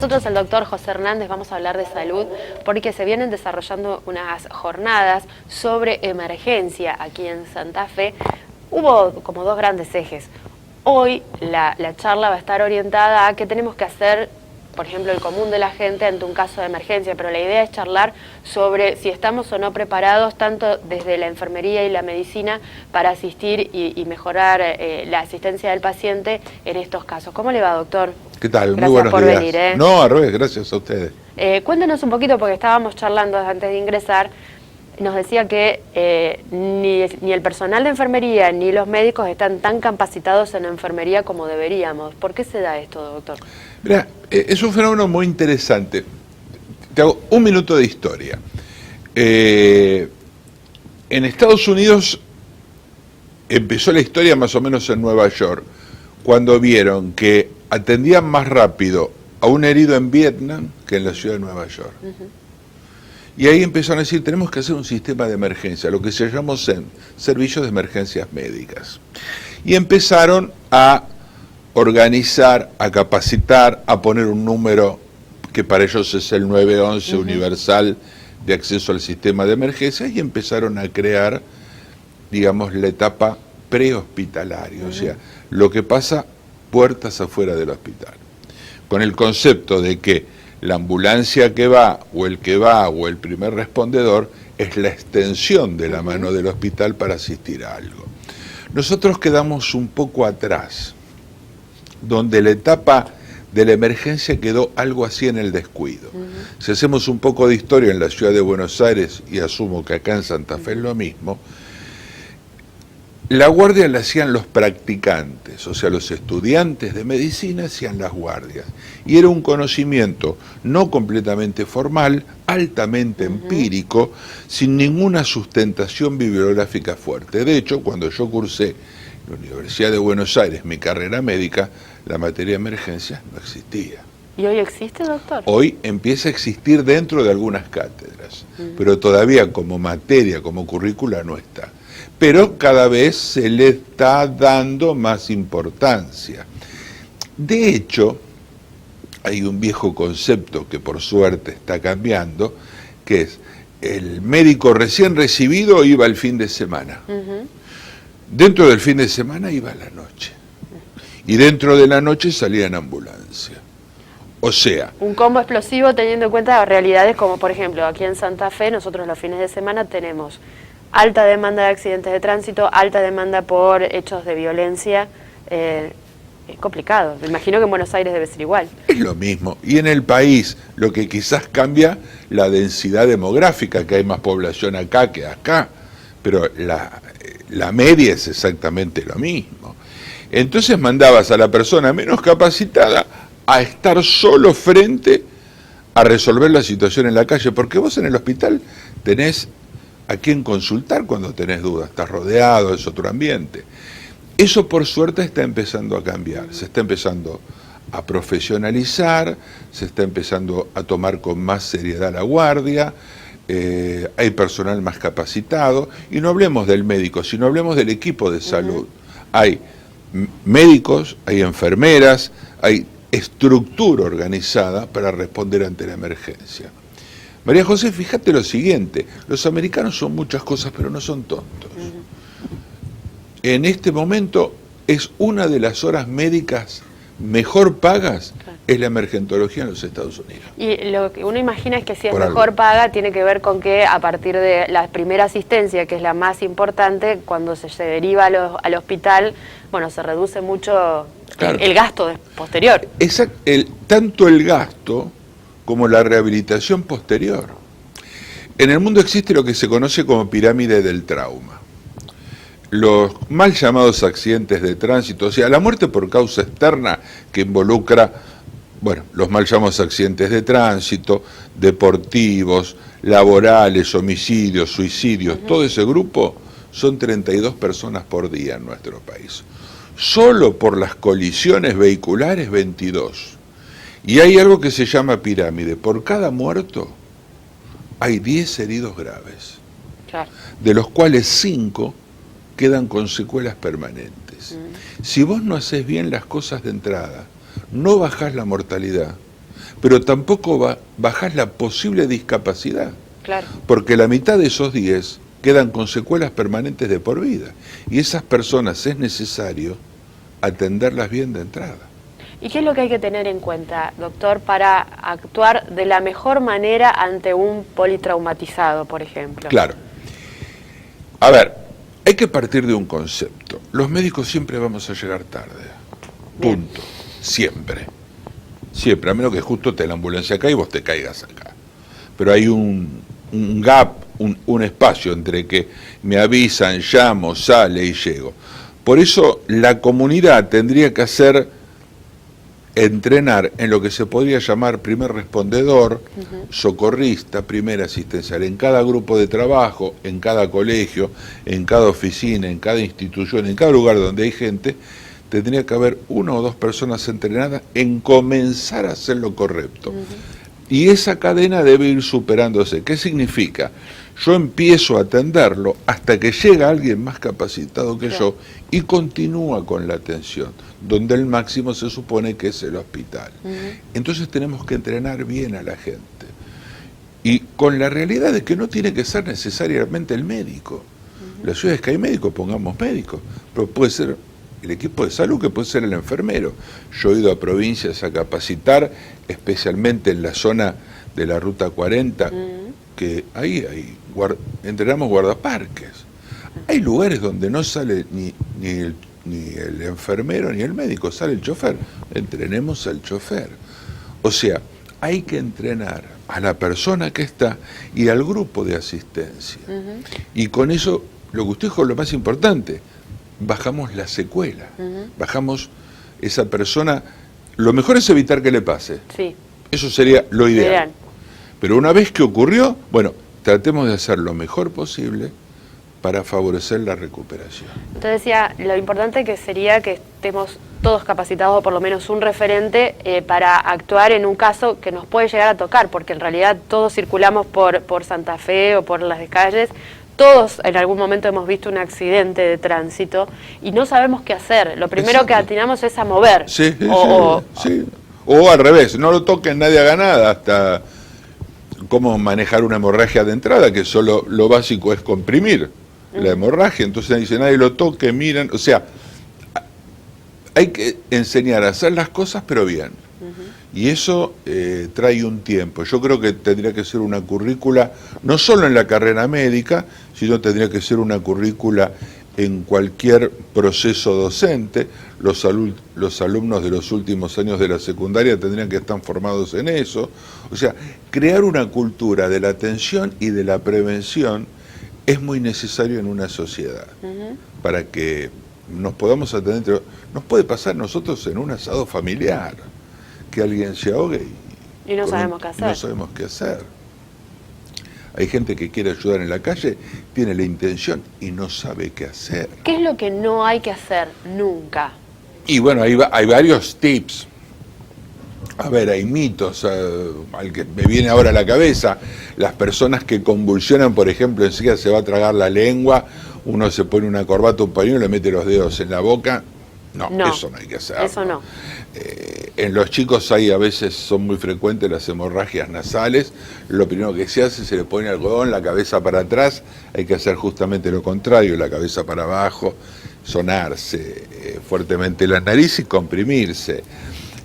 Nosotros, el doctor José Hernández, vamos a hablar de salud porque se vienen desarrollando unas jornadas sobre emergencia aquí en Santa Fe. Hubo como dos grandes ejes. Hoy la charla va a estar orientada a qué tenemos que hacer, por ejemplo, el común de la gente ante un caso de emergencia, pero la idea es charlar sobre si estamos o no preparados, tanto desde la enfermería y la medicina, para asistir y mejorar la asistencia del paciente en estos casos. ¿Cómo le va, doctor? ¿Qué tal? Gracias Muy buenos por días. venir, ¿eh? No, al revés, gracias a ustedes. Cuéntenos un poquito, porque estábamos charlando antes de ingresar, nos decía que ni el personal de enfermería ni los médicos están tan capacitados en enfermería como deberíamos. ¿Por qué se da esto, doctor? Mira, es un fenómeno muy interesante. Te hago un minuto de historia. En Estados Unidos empezó la historia más o menos en Nueva York, cuando vieron que atendían más rápido a un herido en Vietnam que en la ciudad de Nueva York. Y ahí empezaron a decir, tenemos que hacer un sistema de emergencia, lo que se llamó servicios de emergencias médicas. Y empezaron a organizar, a capacitar, a poner un número que para ellos es el 911 universal de acceso al sistema de emergencias, y empezaron a crear, digamos, la etapa prehospitalaria, o sea, lo que pasa puertas afuera del hospital, con el concepto de que la ambulancia que va, o el que va, o el primer respondedor, es la extensión de la mano del hospital para asistir a algo. Nosotros quedamos un poco atrás, donde la etapa de la emergencia quedó algo así en el descuido. Si hacemos un poco de historia en la ciudad de Buenos Aires, y asumo que acá en Santa Fe es lo mismo, la guardia la hacían los practicantes, o sea, los estudiantes de medicina hacían las guardias. Y era un conocimiento no completamente formal, altamente empírico, sin ninguna sustentación bibliográfica fuerte. De hecho, cuando yo cursé en la Universidad de Buenos Aires mi carrera médica, la materia de emergencias no existía. ¿Y hoy existe, doctor? Hoy empieza a existir dentro de algunas cátedras, pero todavía como materia, como currícula, no está. Pero cada vez se le está dando más importancia. De hecho, hay un viejo concepto que por suerte está cambiando, que es el médico recién recibido iba el fin de semana. Dentro del fin de semana iba a la noche. Y dentro de la noche salía en ambulancia. O sea, un combo explosivo teniendo en cuenta realidades como, por ejemplo, aquí en Santa Fe, nosotros los fines de semana tenemos alta demanda de accidentes de tránsito, alta demanda por hechos de violencia. Es complicado. Me imagino que en Buenos Aires debe ser igual. Es lo mismo. Y en el país, lo que quizás cambia, la densidad demográfica, que hay más población acá que acá, pero la media es exactamente lo mismo. Entonces mandabas a la persona menos capacitada a estar solo frente a resolver la situación en la calle, porque vos en el hospital tenés a quién consultar cuando tenés dudas, estás rodeado, es otro ambiente. Eso por suerte está empezando a cambiar, se está empezando a profesionalizar, se está empezando a tomar con más seriedad la guardia, hay personal más capacitado, y no hablemos del médico, sino hablemos del equipo de salud. Hay médicos, hay enfermeras, hay estructura organizada para responder ante la emergencia. María José, fíjate lo siguiente, los americanos son muchas cosas, pero no son tontos. En este momento es una de las horas médicas mejor pagas, es la emergentología en los Estados Unidos. Y lo que uno imagina es que si es mejor paga, tiene que ver con que a partir de la primera asistencia, que es la más importante, cuando se deriva al hospital, bueno, se reduce mucho el gasto posterior. Tanto el gasto como la rehabilitación posterior. En el mundo existe lo que se conoce como pirámide del trauma. Los mal llamados accidentes de tránsito, o sea, la muerte por causa externa que involucra, bueno, los mal llamados accidentes de tránsito, deportivos, laborales, homicidios, suicidios, todo ese grupo son 32 personas por día en nuestro país. Solo por las colisiones vehiculares, 22. Y hay algo que se llama pirámide. Por cada muerto hay 10 heridos graves, de los cuales 5 quedan con secuelas permanentes. Si vos no haces bien las cosas de entrada, no bajás la mortalidad, pero tampoco bajás la posible discapacidad. Claro. Porque la mitad de esos 10 quedan con secuelas permanentes de por vida. Y esas personas es necesario atenderlas bien de entrada. ¿Y qué es lo que hay que tener en cuenta, doctor, para actuar de la mejor manera ante un politraumatizado, por ejemplo? Claro. A ver, hay que partir de un concepto. Los médicos siempre vamos a llegar tarde. Bien. Punto. Siempre. Siempre, a menos que justo te la ambulancia acá y vos te caigas acá. Pero hay un gap, un espacio entre que me avisan, llamo, sale y llego. Por eso la comunidad tendría que entrenar en lo que se podría llamar primer respondedor, socorrista, primera asistencial, en cada grupo de trabajo, en cada colegio, en cada oficina, en cada institución, en cada lugar donde hay gente, tendría que haber 1 o 2 personas entrenadas en comenzar a hacer lo correcto. Y esa cadena debe ir superándose. ¿Qué significa? Yo empiezo a atenderlo hasta que llega alguien más capacitado que yo y continúa con la atención, donde el máximo se supone que es el hospital. Entonces tenemos que entrenar bien a la gente. Y con la realidad de que no tiene que ser necesariamente el médico. La ciudad es que hay médicos, pongamos médicos, pero puede ser el equipo de salud, que puede ser el enfermero. Yo he ido a provincias a capacitar, especialmente en la zona de la Ruta 40, que ahí entrenamos guardaparques. Hay lugares donde no sale ni el enfermero ni el médico, sale el chofer. Entrenemos al chofer. O sea, hay que entrenar a la persona que está y al grupo de asistencia. Y con eso, lo que usted dijo es lo más importante, bajamos la secuela, bajamos esa persona. Lo mejor es evitar que le pase. Sí. Eso sería lo ideal. Pero una vez que ocurrió, bueno, tratemos de hacer lo mejor posible para favorecer la recuperación. Entonces decía, lo importante que sería que estemos todos capacitados, o por lo menos un referente, para actuar en un caso que nos puede llegar a tocar, porque en realidad todos circulamos por Santa Fe o por las calles, todos en algún momento hemos visto un accidente de tránsito y no sabemos qué hacer. Lo primero que atinamos es a mover. Sí. O al revés, no lo toquen, nadie haga nada, hasta cómo manejar una hemorragia de entrada, que solo lo básico es comprimir la hemorragia. Entonces dice, nadie lo toque, miren. O sea, hay que enseñar a hacer las cosas, pero bien. Y eso trae un tiempo. Yo creo que tendría que ser una currícula, no solo en la carrera médica, sino tendría que ser una currícula en cualquier proceso docente. Los alumnos de los últimos años de la secundaria tendrían que estar formados en eso. O sea, crear una cultura de la atención y de la prevención es muy necesario en una sociedad, para que nos podamos atender. Nos puede pasar nosotros en un asado familiar, que alguien se ahogue y no sabemos qué hacer. No sabemos qué hacer. Hay gente que quiere ayudar en la calle, tiene la intención y no sabe qué hacer. ¿Qué es lo que no hay que hacer nunca? Y bueno, hay varios tips. A ver, hay mitos, al que me viene ahora a la cabeza, las personas que convulsionan, por ejemplo, enseguida se va a tragar la lengua, uno se pone una corbata, un pañuelo, le mete los dedos en la boca. No, eso no hay que hacer. Eso no. En los chicos a veces son muy frecuentes las hemorragias nasales. Lo primero que se hace, se le pone algodón, la cabeza para atrás. Hay que hacer justamente lo contrario, la cabeza para abajo, sonarse fuertemente la nariz y comprimirse.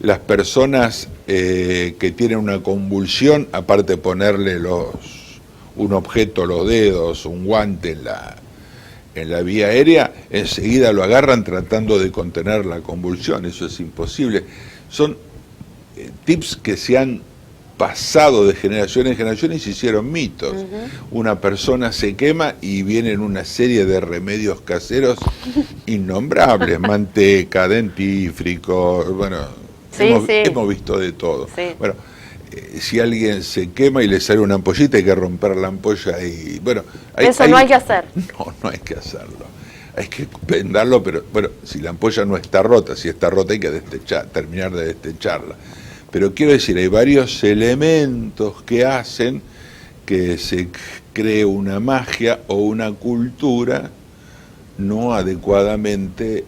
Las personas que tienen una convulsión, aparte de ponerle un objeto, los dedos, un guante en la vía aérea, enseguida lo agarran tratando de contener la convulsión. Eso es imposible. Son tips que se han pasado de generación en generación y se hicieron mitos. Una persona se quema y vienen una serie de remedios caseros innombrables, manteca, dentífrico, bueno, hemos visto de todo. Sí. Bueno, si alguien se quema y le sale una ampollita, hay que romper la ampolla y bueno... Eso no hay que hacer. No hay que hacerlo. Hay que vendarlo, pero bueno, si la ampolla no está rota, si está rota hay que terminar de destecharla. Pero quiero decir, hay varios elementos que hacen que se cree una magia o una cultura no adecuadamente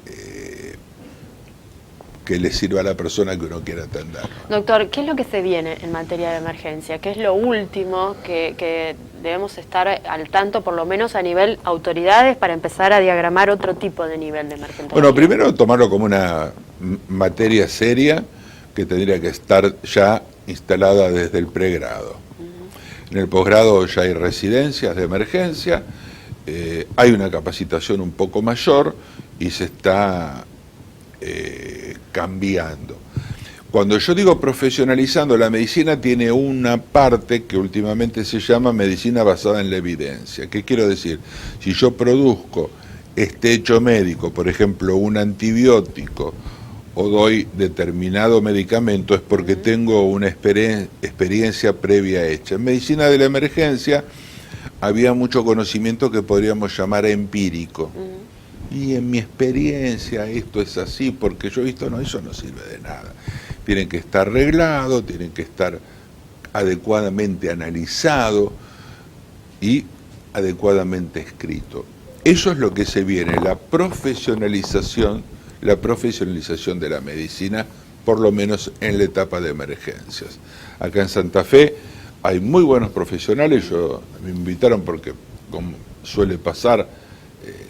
que le sirva a la persona que uno quiera atender. Doctor, ¿qué es lo que se viene en materia de emergencia? ¿Qué es lo último que debemos estar al tanto, por lo menos a nivel autoridades, para empezar a diagramar otro tipo de nivel de emergencia? Bueno, primero tomarlo como una materia seria que tendría que estar ya instalada desde el pregrado. En el posgrado ya hay residencias de emergencia, hay una capacitación un poco mayor y se está cambiando. Cuando yo digo profesionalizando, la medicina tiene una parte que últimamente se llama medicina basada en la evidencia. ¿Qué quiero decir? Si yo produzco este hecho médico, por ejemplo, un antibiótico, o doy determinado medicamento, es porque tengo una experiencia previa hecha. En medicina de la emergencia había mucho conocimiento que podríamos llamar empírico. Y en mi experiencia esto es así, porque yo he visto, no, eso no sirve de nada. Tienen que estar arreglados, tienen que estar adecuadamente analizado y adecuadamente escrito. Eso es lo que se viene, la profesionalización de la medicina, por lo menos en la etapa de emergencias. Acá en Santa Fe hay muy buenos profesionales, me invitaron porque, como suele pasar,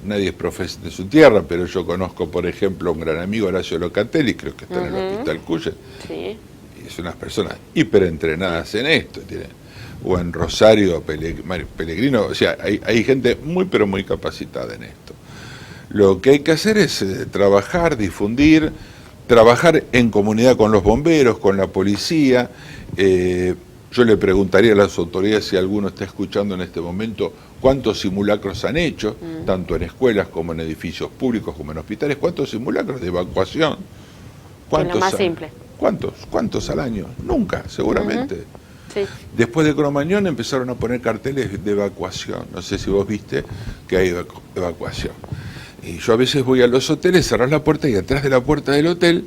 nadie es profesor de su tierra, pero yo conozco, por ejemplo, a un gran amigo, Horacio Locatelli, creo que está en el Hospital Cuye, sí. Y es unas personas hiperentrenadas en esto, o en Rosario, Pellegrino, o sea, hay gente muy, pero muy capacitada en esto. Lo que hay que hacer es trabajar, difundir, trabajar en comunidad con los bomberos, con la policía. Yo le preguntaría a las autoridades, si alguno está escuchando en este momento, cuántos simulacros han hecho, tanto en escuelas como en edificios públicos como en hospitales, cuántos simulacros de evacuación. ¿Cuántos? Es lo más simple. ¿Cuántos al año? Nunca, seguramente. Sí. Después de Cromañón empezaron a poner carteles de evacuación. No sé si vos viste que hay evacuación. Y yo a veces voy a los hoteles, cerrás la puerta y atrás de la puerta del hotel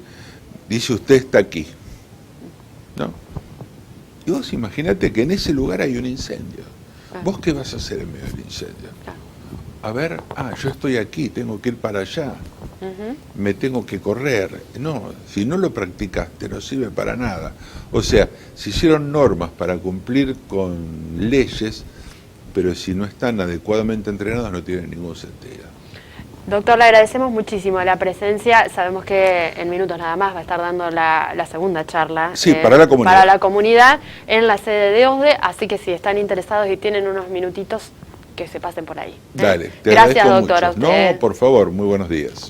dice usted está aquí. ¿No? Y vos imaginate que en ese lugar hay un incendio. ¿Vos qué vas a hacer en medio del incendio? A ver, yo estoy aquí, tengo que ir para allá. Me tengo que correr. No, si no lo practicaste no sirve para nada. O sea, se hicieron normas para cumplir con leyes, pero si no están adecuadamente entrenadas no tienen ningún sentido. Doctor, le agradecemos muchísimo la presencia. Sabemos que en minutos nada más va a estar dando la segunda charla. Sí, para la comunidad. Para la comunidad en la sede de OSDE, así que si están interesados y tienen unos minutitos, que se pasen por ahí. Dale, te Gracias, agradezco doctor. mucho. No, por favor, muy buenos días.